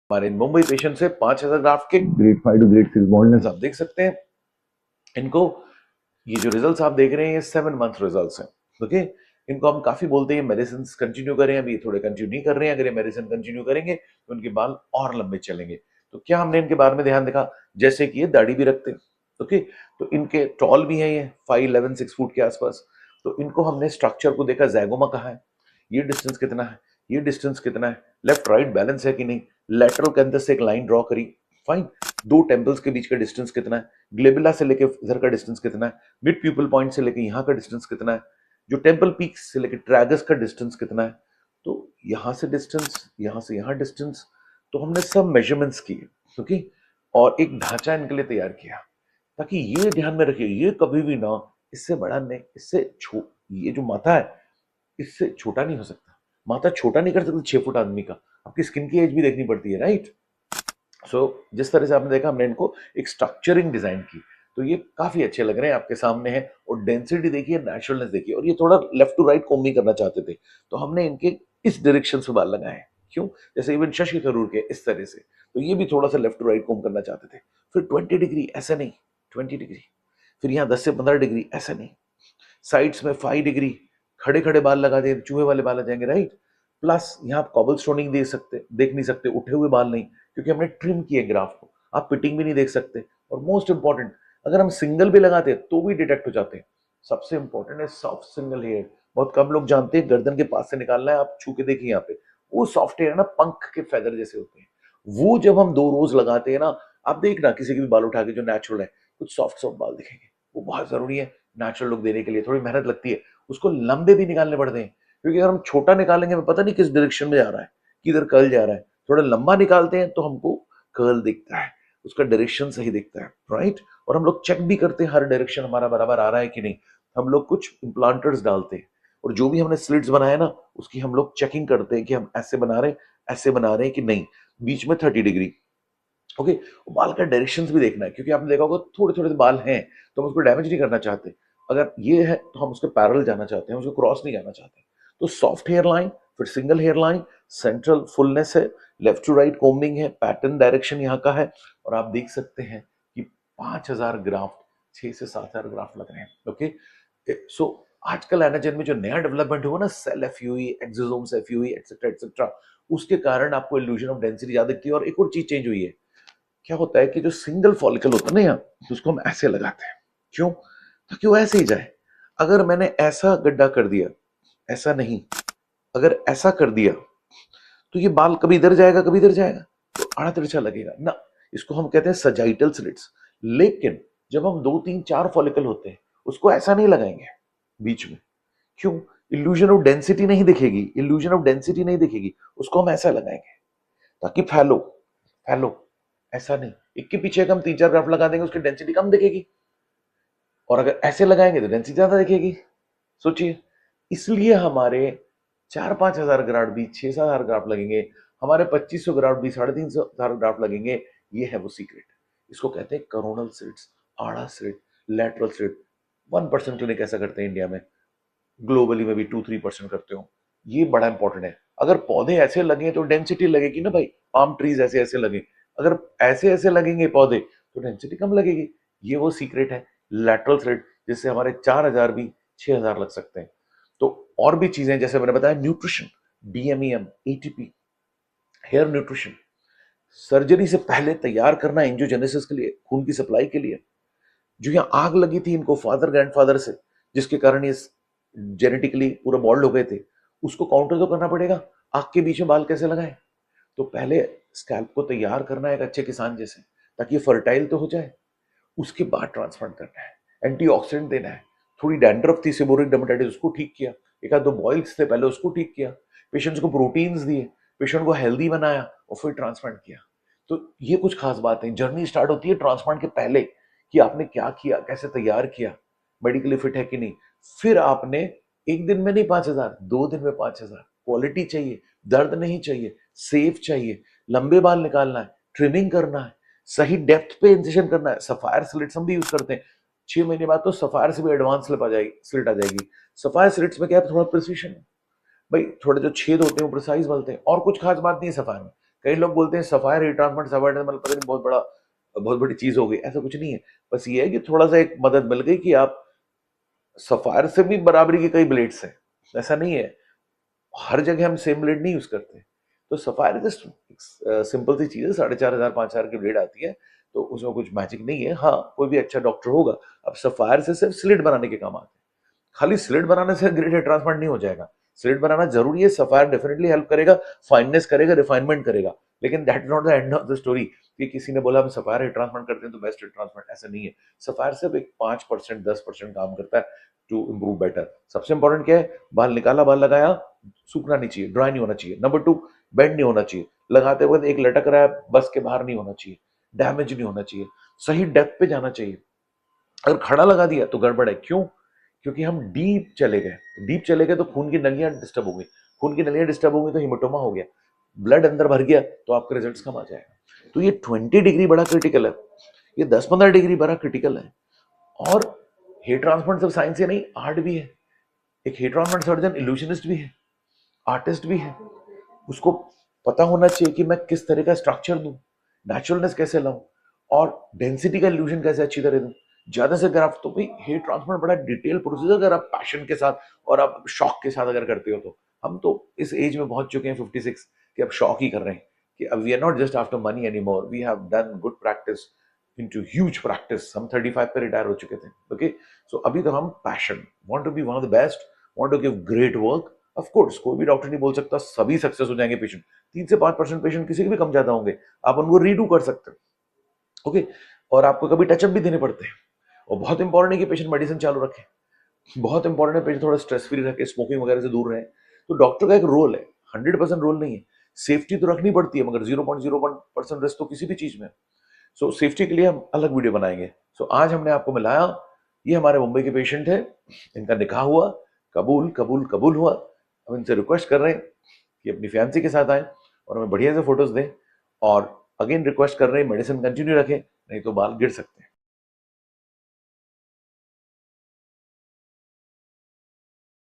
हमारे मुंबई पेशेंट से 5000 ग्राफ्ट के ग्रेड 5 टू ग्रेड 6 बॉन्डनेस आप देख सकते हैं। इनको ये जो रिजल्ट्स आप देख रहे हैं ये 7 मंथ रिजल्ट्स हैं। ओके, इनको हम काफी बोलते हैं मेडिसिन कंटिन्यू करें, अभी थोड़े कंटिन्यू नहीं कर रहे हैं। अगर ये मेडिसिन कंटिन्यू करेंगे तो उनके बाल और लंबे चलेंगे। तो क्या हमने इनके बारे में ध्यान देखा, जैसे कि ये दाढ़ी भी रखते हैं। ओके, तो इनके टॉल भी है, ये 5'11" 6 फुट के आसपास। तो इनको हमने स्ट्रक्चर को देखा, जैगोमा कहाँ है, ये डिस्टेंस कितना है, ये डिस्टेंस कितना है, लेफ्ट राइट बैलेंस है कि नहीं, लेटरल कैंथस से एक लाइन ड्रॉ करी, फाइन। दो टेम्पल्स के बीच का डिस्टेंस कितना है, ग्लेबुला से लेके इधर का डिस्टेंस कितना है, मिड प्यूपल पॉइंट से लेके यहाँ का डिस्टेंस कितना है, जो टेम्पल पीक से लेके ट्रैगस का डिस्टेंस कितना है, तो यहाँ से डिस्टेंस, यहाँ से यहाँ डिस्टेंस। तो हमने सब मेजरमेंट्स किए, ओके, और एक ढांचा इनके लिए तैयार किया, ताकि ये ध्यान में रखिए ये कभी भी ना इससे बड़ा नहीं, इससे ये जो माथा है इससे छोटा नहीं हो सकता। माथा छोटा नहीं कर सकते 6 फुट आदमी का, आपकी स्किन की एज भी देखनी पड़ती है, राइट। सो जिस तरह से आपने देखा, हमने इनको एक स्ट्रक्चरिंग डिजाइन की, तो ये काफी अच्छे लग रहे हैं, आपके सामने है। और डेंसिटी देखिए, नेचुरलनेस देखिए। और ये थोड़ा लेफ्ट टू राइट कोम्बिंग करना चाहते थे, तो हमने इनके इस डायरेक्शन से बाल लगाए। क्यों, जैसे इवन शशि थरूर के इस तरह से, तो ये भी थोड़ा सा लेफ्ट टू राइट कोम करना चाहते थे। फिर 20 डिग्री, ऐसा नहीं, 20 डिग्री, फिर यहाँ 10 से 15 डिग्री, ऐसा नहीं, साइड्स में 5 डिग्री, खड़े खड़े बाल लगा दिए, चूहे वाले बाल आ जाएंगे, राइट। प्लस यहाँ आप कॉबल स्टोनिंग देख नहीं सकते, उठे हुए बाल नहीं, क्योंकि हमने ट्रिम किए ग्राफ को। आप पिटिंग भी नहीं देख सकते। और मोस्ट इंपॉर्टेंट, अगर हम सिंगल भी लगाते हैं तो भी डिटेक्ट हो जाते हैं। सबसे इंपॉर्टेंट है सॉफ्ट सिंगल हेयर। बहुत कम लोग जानते हैं, गर्दन के पास से निकालना है, आप छू के देखिए यहाँ पे, वो सॉफ्ट हेयर ना पंख के फेदर जैसे होते हैं। वो जब हम 2 रोज लगाते हैं ना, आप देखना किसी के भी बाल उठा के जो नेचुरल है, कुछ सॉफ्ट सॉफ्ट बाल दिखेंगे। वो बहुत जरूरी है नेचुरल लुक देने के लिए, थोड़ी मेहनत लगती है। उसको लंबे भी निकालने पड़ते हैं, क्योंकि अगर हम छोटा निकालेंगे, हमें पता नहीं किस डायरेक्शन में जा रहा है, किधर कर्ल जा रहा है। थोड़ा लंबा निकालते हैं तो हमको कर्ल दिखता है, उसका डायरेक्शन सही दिखता है, राइट। और हम लोग चेक भी करते हैं हर डायरेक्शन हमारा बराबर आ रहा है कि नहीं। हम लोग कुछ इम्प्लांटर्स डालते हैं, और जो भी हमने स्लिट्स बनाए ना, उसकी हम लोग चेकिंग करते हैं कि हम ऐसे बना रहे हैं, ऐसे बना रहे हैं कि नहीं। बीच में 30 डिग्री, ओके। बाल का डायरेक्शन भी देखना है, क्योंकि आपने देखा होगा थोड़े थोड़े बाल हैं तो हम उसको डैमेज नहीं करना चाहते। अगर ये है तो हम उसके पैरेलल जाना चाहते हैं, उसको क्रॉस नहीं जाना चाहते। तो सॉफ्ट हेयर लाइन, फिर single hair line, central fullness है, लेफ्ट टू राइट कोम्बिंग है, पैटर्न डायरेक्शन यहाँ का है। और आप देख सकते हैं कि 5000 ग्राफ्ट, 6 से 7000 ग्राफ्ट लग रहे हैं, ओके। सो आजकल एनाजन में जो नया डेवलपमेंट हुआ ना, cell FUE, exosomes FUE, etcetera etcetera, उसके कारण आपको इल्यूजन ऑफ डेंसिटी ज्यादा दिखती है। और एक और चीज चेंज हुई है, क्या होता है कि जो सिंगल फॉलिकल होता है ना यहाँ, तो उसको हम ऐसे लगाते हैं। क्यों, ताकि वो ऐसे ही जाए। अगर मैंने ऐसा गड्ढा कर दिया, ऐसा नहीं, अगर ऐसा कर दिया, तो ये बाल कभी इधर जाएगा कभी इधर जाएगा, तो आड़ा तिरछा लगेगा ना। इसको हम कहते हैं सजाइटल स्लिट्स। लेकिन जब हम 2 3 4 फॉलिकल होते हैं, उसको ऐसा नहीं लगाएंगे बीच में। क्यों, इल्यूजन ऑफ डेंसिटी नहीं दिखेगी, इल्यूजन ऑफ डेंसिटी नहीं दिखेगी। उसको हम ऐसा लगाएंगे ताकि फैलो, फैलो, ऐसा नहीं। एक के पीछे हम 3 4 ग्राफ लगा देंगे, उसकी डेंसिटी कम दिखेगी। और अगर ऐसे लगाएंगे तो डेंसिटी ज्यादा दिखेगी। सोचिए, इसलिए हमारे 4 5 हजार ग्राफ भी 6 7 हजार ग्राफ लगेंगे, हमारे 2500 ग्राफ भी 350 ग्राफ लगेंगे। ये है वो सीक्रेट। इसको कहते हैं करोनल स्लिट्स, आड़ा स्लिट, लेटरल स्लिट। 1% क्लिनिक ऐसा करते हैं इंडिया में, ग्लोबली में भी 2 3% करते हो। ये बड़ा इंपॉर्टेंट है। अगर पौधे ऐसे लगे तो डेंसिटी लगेगी ना भाई, पाम ट्रीज ऐसे ऐसे लगे। अगर ऐसे ऐसे लगेंगे पौधे तो डेंसिटी कम लगेगी। ये वो सीक्रेट है लैटरल थ्रेड, जिससे हमारे 4000 भी 6000 लग सकते हैं। तो और भी चीजें जैसे मैंने बताया, nutrition, DMEM, ATP, hair nutrition, surgery से पहले तैयार करना एंजियोजेनेसिस के लिए, खून की सप्लाई के लिए। जो यहाँ आग लगी थी इनको फादर ग्रैंडफादर से, जिसके कारण ये जेनेटिकली पूरा बॉल्ड हो गए थे, उसको काउंटर तो करना पड़ेगा। आग के बीच में बाल कैसे लगाए, तो पहले स्कैल्प को तैयार करना है एक अच्छे किसान जैसे, ताकि ये फर्टाइल तो हो जाए। उसके बाद ट्रांसप्लांट करना है, एंटीऑक्सीडेंट देना है। थोड़ी डैंड्रफ थी, सेबोरिक डर्मेटाइटिस, उसको ठीक किया। एक आध 2 बॉइल्स थे पहले, उसको ठीक किया। पेशेंट्स को प्रोटीन्स दिए, पेशेंट को हेल्दी बनाया, और फिर ट्रांसप्लांट किया। तो ये कुछ खास बात है। जर्नी स्टार्ट होती है ट्रांसप्लांट के पहले, कि आपने क्या किया, कैसे तैयार किया, मेडिकली फिट है कि नहीं। फिर आपने एक दिन में नहीं 5000, 2 दिन में 5000। क्वालिटी चाहिए, दर्द नहीं चाहिए, सेफ चाहिए, लंबे बाल निकालना है, ट्रिमिंग करना है, सही डेप्थ पे इंसिशन करना है। सफायर स्लिट्स हम भी यूज करते हैं। 6 महीने बाद तो सफायर से भी एडवांस स्लिप आ जाएगी, स्लिट आ जाएगी। सफायर स्लिट्स में क्या है, थोड़ा प्रिसीशन है भाई, थोड़े जो छेद होते हैं वो प्रिसाइज बनते हैं, और कुछ खास बात नहीं है सफायर में। कई लोग बोलते हैं सफायर हीट ट्रांसप्लांट, सफायर मतलब पता नहीं बहुत बड़ी चीज हो गई, ऐसा कुछ नहीं है। बस ये है कि थोड़ा सा एक मदद मिल गई कि आप सफायर से भी बराबरी के कई ब्लेड्स हैं, ऐसा नहीं है, हर जगह हम सेम ब्लेड नहीं यूज करते। तो सफायर जस्ट सिंपल सी चीज है, 4,500 5,000 की ब्लेड आती है, तो उसमें कुछ मैजिक नहीं है। हाँ, कोई भी अच्छा डॉक्टर होगा, अब सफायर से सिर्फ स्लिट बनाने के काम आते हैं, खाली स्लिट बनाने से ग्रेट हेयर ट्रांसप्लांट नहीं हो जाएगा। स्लिट बनाना जरूरी है, सफायर डेफिनेटली हेल्प करेगा, फाइननेस करेगा, रिफाइनमेंट करेगा, लेकिन that is not the end of the story कि किसी ने बोला हम सफायर हेयर ट्रांसप्लांट करते हैं तो बेस्ट हेयर ट्रांसप्लांट, ऐसा नहीं है। सफायर सिर्फ एक 5% 10% काम करता है टू इम्प्रूव बेटर। सबसे इंपॉर्टेंट क्या है, बाल निकाला, बाल लगाया, सूखना नहीं चाहिए, ड्राई नहीं होना चाहिए। नंबर 2, बेंड नहीं होना चाहिए, लगाते वक्त एक लटक रहा है, बस के बाहर नहीं होना चाहिए, डैमेज नहीं होना चाहिए, सही डेप्थ पे जाना चाहिए। अगर खड़ा लगा दिया तो गड़बड़ है, क्यों? क्योंकि हम डीप चले गए तो खून की नलियां डिस्टर्ब हो गई, खून की नलियां डिस्टर्ब हो गई तो हिमोटोमा हो गया, ब्लड अंदर भर गया तो आपके रिजल्ट्स कम आ जाएगा। तो ये 20 डिग्री बड़ा क्रिटिकल है, ये 10-15 डिग्री बड़ा क्रिटिकल है। और हेयर ट्रांसप्लांट सिर्फ साइंस ही नहीं, आर्ट भी है। एक हेयर ट्रांसप्लांट सर्जन इल्यूशनिस्ट भी है, आर्टिस्ट भी है। उसको पता होना चाहिए कि मैं किस तरह का स्ट्रक्चर दूं, नेचुरलनेस कैसे लाऊं, और डेंसिटी का इल्यूजन कैसे अच्छी तरह दूं, ज्यादा से ग्राफ। तो भाई हेयर ट्रांसप्लांट बड़ा डिटेल प्रोसेस, अगर आप पैशन के साथ और आप शौक के साथ अगर करते हो तो। हम तो इस एज में पहुंच चुके हैं 56 कि अब शौक ही कर रहे हैं, कि अब we are not just after money any more, we have done good practice into huge practice. हम 35 पे रिटायर हो चुके थे, ओके। सो अभी तो हम passion, want to be one of the best, want to give great work. Of course कोई भी डॉक्टर नहीं बोल सकता सभी सक्सेस हो जाएंगे पेशेंट, 3 से 5% पेशेंट किसी के भी कम ज्यादा होंगे, आप उनको रीडू कर सकते हो, ओके। और आपको कभी टचअप भी देने पड़ते हैं, और बहुत इंपॉर्टेंट है कि पेशेंट मेडिसिन चालू रखे, बहुत इंपॉर्टेंट है पेशेंट थोड़ा स्ट्रेस फ्री रखे, स्मोकिंग वगैरह से दूर रहे। तो डॉक्टर का एक रोल है, 100% रोल नहीं है। सेफ्टी तो रखनी पड़ती है, मगर 0.01% रिस्क तो किसी भी चीज में। सो सेफ्टी के लिए हम अलग वीडियो बनाएंगे। सो आज हमने आपको मिलाया, ये हमारे मुंबई के पेशेंट है, इनका निकाह हुआ, कबूल कबूल कबूल हुआ। हम इनसे रिक्वेस्ट कर रहे हैं कि अपनी फैंसी के साथ आए और हमें बढ़िया से फोटोज दें, और अगेन रिक्वेस्ट कर रहे हैं मेडिसिन कंटिन्यू रखें, नहीं तो बाल गिर सकते हैं।